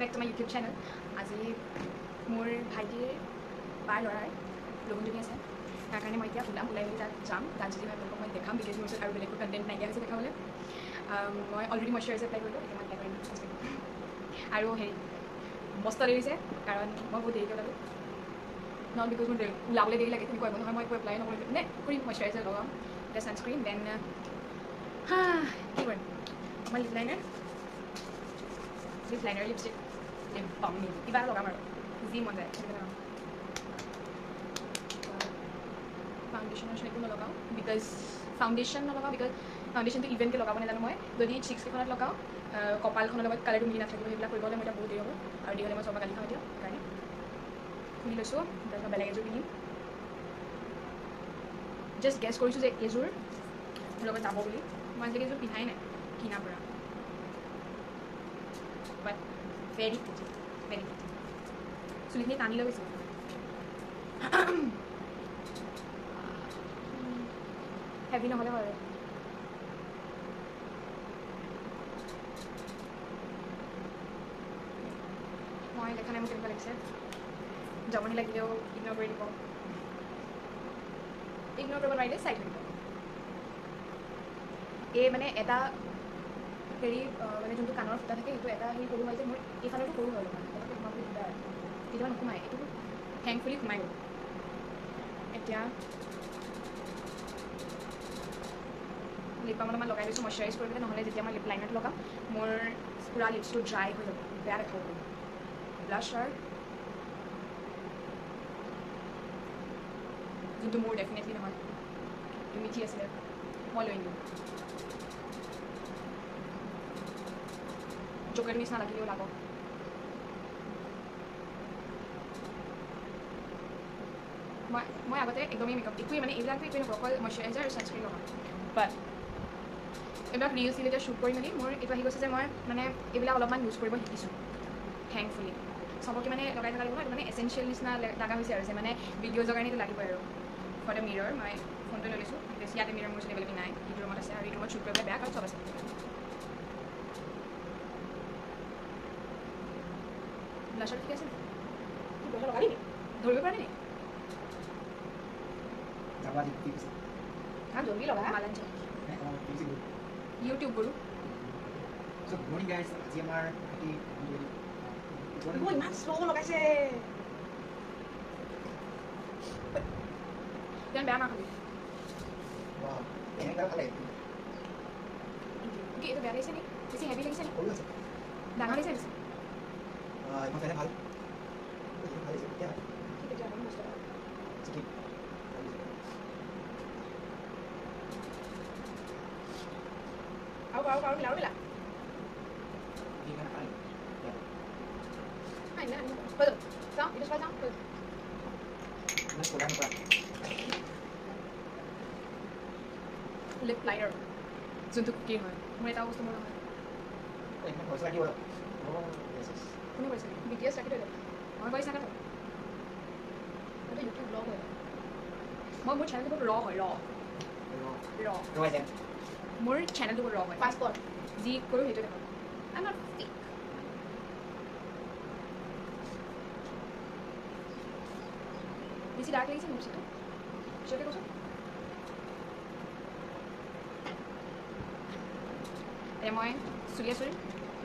back to my YouTube channel. আজি মোৰ ভাইটিৰ বাৰ ল'ৰাৰ লগনজনী আছে তাৰ কাৰণে মই এতিয়া ওলাই মেলি তাত যাম তাত যদি মই আপোনালোকক মই দেখাম বিকজ মোৰ ওচৰত আৰু বেলেগ কণ্টেণ্ট নাইকিয়া হৈছে দেখাবলৈ মই অলৰেডি মইশ্চাৰাইজাৰ এপ্লাই কৰিলোঁ এতিয়া মই এপ্লাই কৰিম আৰু হেৰি মস্ত দেৰি হৈছে কাৰণ মই বহুত দেৰিকৈ ওলালোঁ নট বিকজ মোৰ ওলাবলৈ দেৰি লাগে তেনেকুৱা নহয় মই একো এপ্লাই নকৰিলোঁ নে কৰিম মইশ্চাৰাইজাৰ লগাম এতিয়া ছানস্ক্ৰীন দেন কি কৰিম মই lip liner lipstick lip balm কিবা লগাম আৰু যি মন যায় সেনেকৈ লগাম ফাউণ্ডেশ্যনৰ একো নলগাওঁ বিকজ ফাউণ্ডেশ্যন নলগাওঁ বিকজ ফাউণ্ডেশ্যনটো ইভেণ্টকৈ লগাব নাজানো মই যদি চিক্সকেইখনত লগাওঁ কপালখনৰ লগত কালাৰটো মিলি নাথাকিব সেইবিলাক কৰিবলৈ মই এতিয়া বহুত দেৰি হ'ব আৰু দেৰি হ'লে মই চব গালি খাওঁ এতিয়া সেইকাৰণে খুলি লৈছোঁ তাৰপিছত বেলেগ এযোৰ পিন্ধিম জাষ্ট গেছ কৰিছোঁ যে এযোৰ মোৰ লগত যাব বুলি মই আজিলৈকে এযোৰ পিন্ধাই নাই কিনাৰ পৰা বাট ভেৰি প্ৰিটি ভেৰি প্ৰিটি চুলিখিনি টানি লৈ গৈছোঁ হেভি নহ'লে হয় মই দেখা নাই মোক কেনেকুৱা লাগিছে জমনি লাগিলেও ইগন'ৰ কৰি দিব ইগন'ৰ কৰিব নোৱাৰিলে চাই থৈ দিব এই মানে এটা হেৰি মানে যোনটো কাণৰ ফুটা থাকে সেইটো এটা হেৰি সৰু হয় যে মোৰ এইফালতো সৰু হয় অলপমান এটা সোমাবলৈ দিগদাৰ কেতিয়াবা নোসোমায় এইটো থেংকফুলি সোমাই গ'ল এতিয়া লিপ বাম অলপমান লগাই লৈছোঁ মইশ্চাৰাইজ কৰি পেলাই নহ'লে যেতিয়া মই লিপ লাইনাৰটো লগাম মোৰ পূৰা লিপছটো ড্ৰাই হৈ যাব বেয়া দেখাব ব্লাছাৰ যোনটো মোৰ ডেফিনেটলি নহয় মিঠি আছিলে মই লৈ আনিলোঁ জোকেৰ নিচিনা লাগিলেও লাগক মই আগতে একদমেই মেকআপ একোৱেই মানে এইবিলাকতো একোৱেই নকৰোঁ অকল মইশ্চাৰাইজাৰ আৰু ছানস্ক্ৰীন লগাওঁ বাট এইবিলাক ৰিল চিল এতিয়া শ্বুট কৰি মেলি মোৰ এইটো আহি গৈছে যে মই মানে এইবিলাক অলপমান ইউজ কৰিব শিকিছোঁ থেংকফুলি চবকে মানে লগাই থকা লাগিব এইটো মানে এচেঞ্চিয়েল নিচিনা লগা হৈছে আৰু যে মানে ভিডিঅ'জৰ কাৰণে এইটো লাগিবই আৰু ফৰ দ্য মিৰৰ মই ফোনটো লৈ লৈছোঁ বেছি ইয়াতে মিৰৰ মোৰ এভেইলেবল নাই এইটো ৰুমত আছে আৰু এইটো ৰুমত শ্বুট কৰিবলৈ বেয়া কাৰণ চব আছে ব্লাছাৰ ঠিক আছে লগালি নি ধৰিব পৰা নাই हाँ जल्दी लगा मालन चाहिए YouTube गुरु So good morning guys GMR वो इतना slow लगाइছে jangan beana kali wow ini kan kali oke itu beana লাগিছে নি বেছি হেভি লাগিছে নি কত আছে ডাঙৰ লাগিছে বেছি ইমান ফেনে ভাল ভাল আছে কি ঠিক আছে আমি বুঝতে পারছি ঠিক Au, bila. Ini kan kali. Ya. Ay, na. Puedo. ¿No? ¿Y después no? Puedo. Ini kurang apa? Lip liner. যোনটো কুকি হয় মোৰ এটা বস্তু মোৰ নহয় Ini harus lagi wala. Oh, yes. কোনে কৈছে BTS ৰাখি থৈ মই কৈছা কাটো এটা ইউটিউব ব্লগ হয় মই মোৰ চেনেলটো বহুত ৰ হয় ৰ Rồi xem. মোৰ চেনেলটো বহুত ৰ হয় পাছপৰ্ট যি কৰোঁ সেইটো দেখোন আই নট ফেক বেছি ডাৰ্ক লাগিছে মোৰ চিটো চিটোকে কৈছোঁ এতিয়া মই চুলি আছোঁ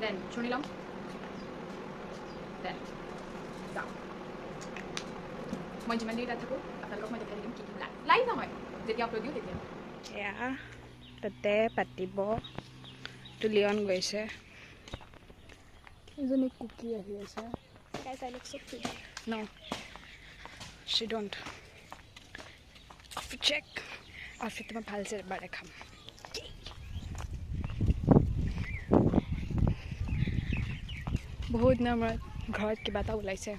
দেন চুনি ল'ম দেন যাওঁ মই যিমান দেৰি তাত থাকোঁ আপোনালোকক মই দেখাই দিম কি কি লাইভ নহয় যেতিয়া আপলোড দিওঁ তেতিয়া এয়া তাতে পাতিব তুলিয়ন গৈছে এজনী কুকি আহি আছে guys I look so pretty no she don't check outfit মই ভালছে এবাৰ দেখাম বহুত দিনৰ মূৰত ঘৰত কিবা এটা ওলাইছে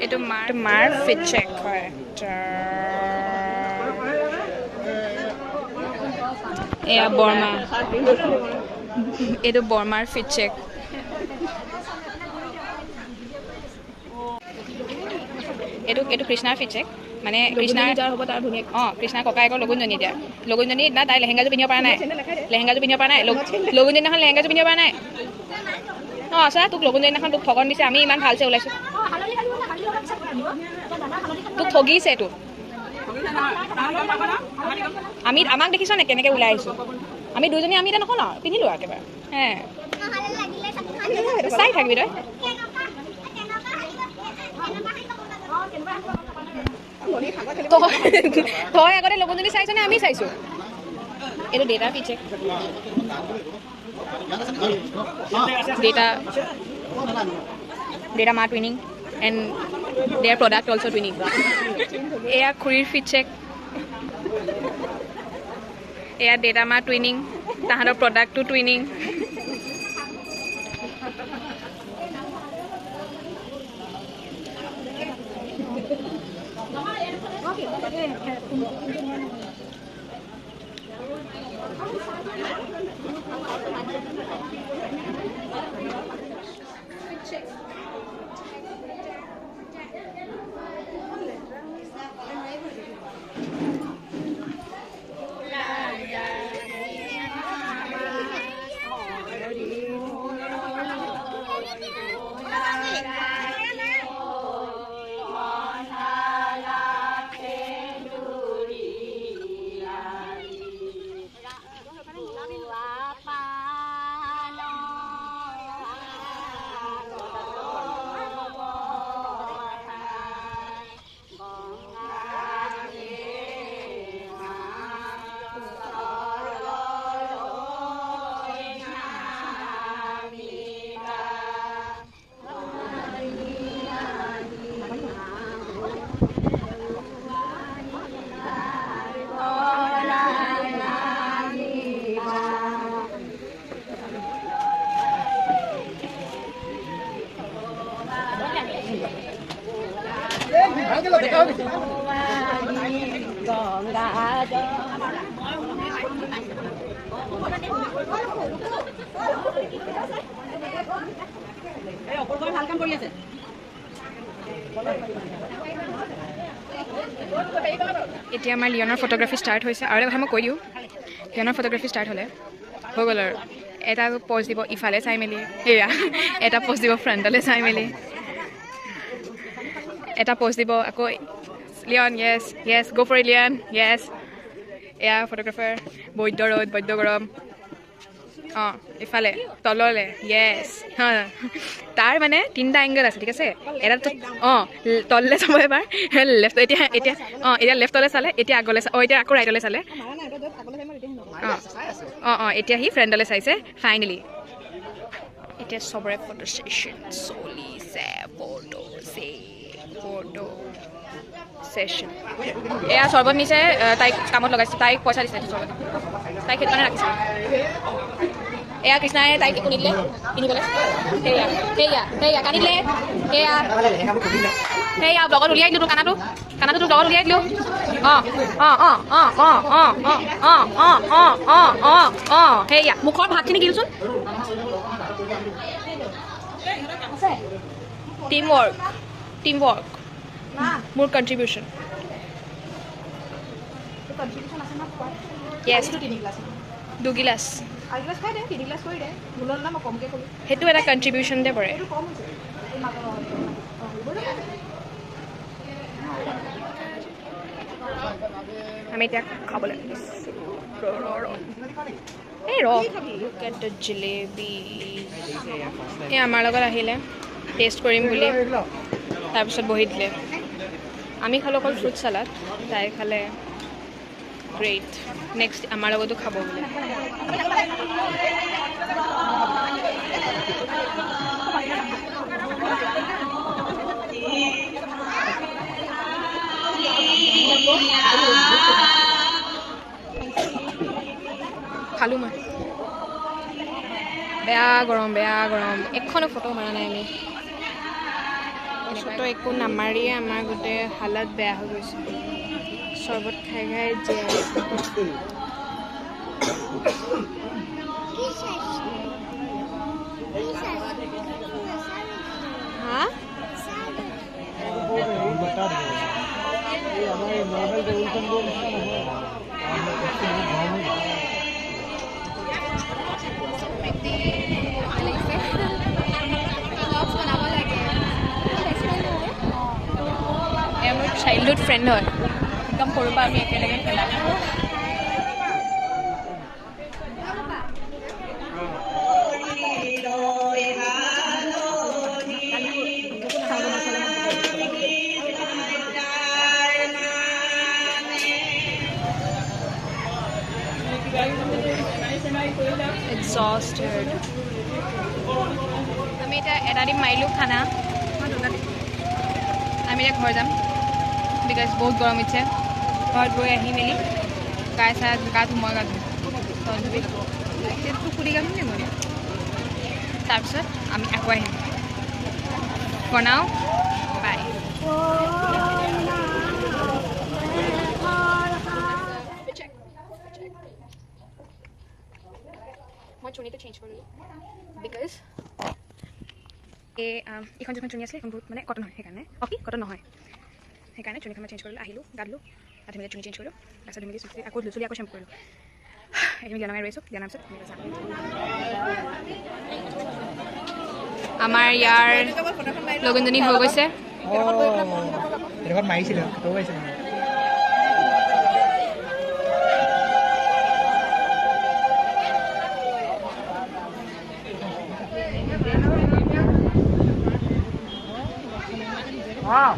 এইটো মাৰ ফিট চেক হয় এয়া বৰ্মা এইটো বৰ্মাৰ ফিট চেক এইটো কৃষ্ণাৰ ফিটচেক মানে কৃষ্ণাৰ হ'ব তাৰ ধুনীয়া কৃষ্ণাৰ ককায়েকৰ লগুণজনী এতিয়া লগুণজনী না তাই লেহেংগাযোৰ পিন্ধিব পৰা নাই লেহেংগাযোৰ পিন্ধিব পৰা নাই লগুণজনী দিনাখন লেহেংগাযোৰ পিন্ধিব পৰা নাই আচ্ছা তোক লগুণজনী দিনাখন তোক ঠগন দিছে আমি ইমান ভালছে ওলাইছোঁ তোক ঠগিছে তোক আমাক দেখিছ নে কেনেকৈ ওলাই আহিছোঁ আমি দুজনী আমি এতিয়া নকওঁ ন পিন্ধিলোঁ একেবাৰে চাই থাকিবি তই আগতে লগুণজনী চাইছনে আমি চাইছোঁ এইটো ডেটা ফিটচেক ডেটা মা twinning and there product also' twinning এয়া খুৰীৰ ফিটচেক এয়া ডেটা মা টুইনিং তাহাঁতৰ প্ৰডাক্টটো টুইনিং এতিয়া আমাৰ লিঅনৰ ফটোগ্ৰাফী ষ্টাৰ্ট হৈছে আৰু এটা কথা মই কৈ দিওঁ লিঅনৰ ফটোগ্ৰাফী ষ্টাৰ্ট হ'লে হৈ গ'ল আৰু এটা প'জ দিব ইফালে চাই মেলি সেয়া এটা প'জ দিব ফ্ৰণ্টলৈ চাই মেলি এটা প'জ দিব আকৌ লিঅন য়েছ য়েছ গ' ফৰ লিঅন য়েছ এয়া ফটোগ্ৰাফাৰ বৈদ্য ৰ'দ বৈদ্য গৰম ইফালে তললৈ য়েছ তাৰ মানে তিনিটা এংগল আছে ঠিক আছে এটা তললৈ চাব এবাৰ লেফ্ট এতিয়া লেফ্টলৈ চালে এতিয়া আগলৈ এতিয়া আকৌ ৰাইটলৈ চালে এতিয়া সি ফ্ৰেণ্ডলৈ চাইছে ফাইনেলি এতিয়া চবৰে ফটো ছেশ্যন চলিছে ফটো ছেশ্যন এয়া চৰ্বত নিছে তাইক কামত লগাইছে তাইক পইচা দিছে চৰ্বত তাইক সেইটো কাৰণে ৰাখিছে এয়া কৃষ্ণাই তাইক একো নিদিলে পিন্ধিবলৈ সেয়া কান্দি দিলে সেয়া ব্লগত উলিয়াই দিলোঁ তোৰ কানাটো তোৰ ব্লগত উলিয়াই দিলোঁ সেয়া মুখত ভাতখিনি দিলোচোন টিম ৱৰ্ক মোৰ কণ্ট্ৰিবিউশ্যন য়েছ 2 গিলাচ সেইটো এটা কণ্ট্ৰিবিউশ্যনতে পৰে আমি এতিয়া খাবলৈ এই জিলেবি এই আমাৰ লগত আহিলে টেষ্ট কৰিম বুলি তাৰপিছত বহি দিলে আমি খালোঁ অকল ফ্ৰুট চালাড তাই খালে গ্ৰেট নেক্সট আমাৰ লগতো খাব বোলে খালোঁ মই বেয়া গৰম এখনো ফটো মাৰা নাই আমি ফটো একো নামাৰিয়ে আমাৰ গোটেই হালত বেয়া হৈ গৈছে চৰ্বত খাই জীয়াই হা মোৰ চাইল্ডহুড ফ্ৰেণ্ড হয় একদম সৰুৰ পৰা আমি একেলগে খেলা exhausted আমি এটা দিন মাৰিলোঁ খানা আমি এতিয়া ঘৰ যাম বিকজ বহুত গৰম উঠিছে ঘৰত গৈ আহি মেলি গাই চাই গা ধুম মই গা ধুম পুখুৰী গাম নে মই তাৰপিছত আমি আকৌ আহিম বনাওঁ বাই মই চুনিটো চেঞ্জ কৰিলোঁ বিকজ এইখন যিখন চুনি আছিলে সেইখন বহুত মানে কটন হয় সেইকাৰণে কটন নহয় সেইকাৰণে চুনিখন মই চেঞ্জ কৰিলোঁ আহিলোঁ গা ধুলোঁ গা ধুই মেলি চুনি চেঞ্জ কৰিলোঁ তাৰপিছত ধুই মেলি চুলি আকৌ ধুচুলি আকৌ চেম্পু কৰিলোঁ এতিয়া জ্ঞানমাই ৰৈছোঁ জ্ঞানাৰ পিছত আমাৰ ইয়াৰ লগনজনী হৈ গৈছে মাৰিছিলে Wow.